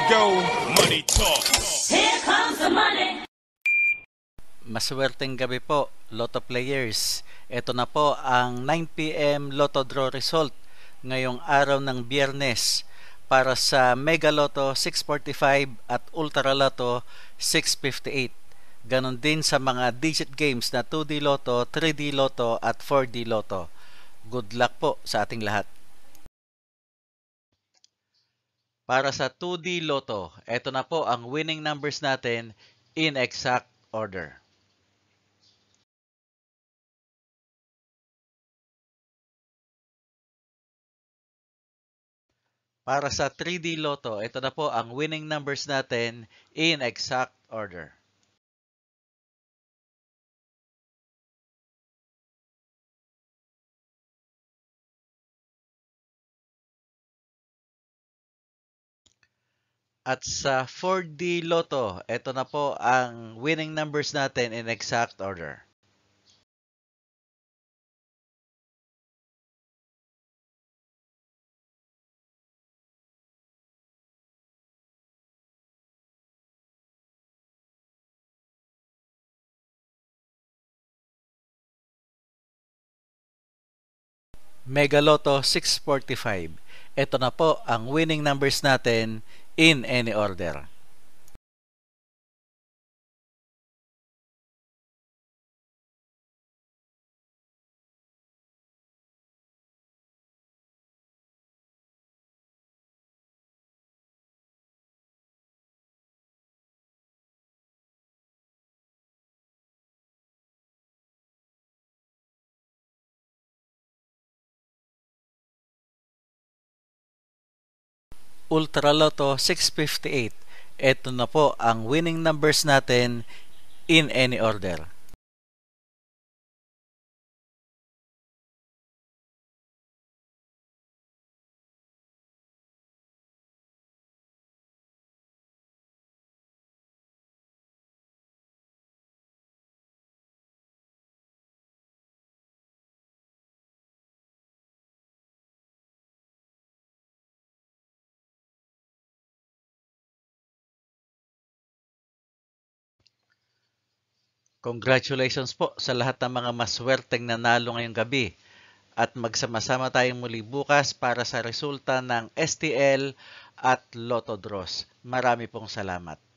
go, money talk. Here comes the money. Maswerteng gabi po, Lotto players. Ito na po ang 9 PM Lotto draw result ngayong araw ng Biyernes para sa Mega Lotto 645 at Ultra Lotto 658. Ganon din sa mga digit games na 2D Lotto, 3D Lotto at 4D Lotto. Good luck po sa ating lahat. Para sa 2D Lotto, ito na po ang winning numbers natin in exact order. Para sa 3D Lotto, ito na po ang winning numbers natin in exact order. At sa 4D Lotto, ito na po ang winning numbers natin in exact order. Mega Lotto 645. Ito na po ang winning numbers natin in any order. Ultra Lotto 658. Ito na po ang winning numbers natin in any order. Congratulations po sa lahat ng mga maswerteng nanalo ngayong gabi at magsama-sama tayong muli bukas para sa resulta ng STL at Lotto Draws. Marami pong salamat.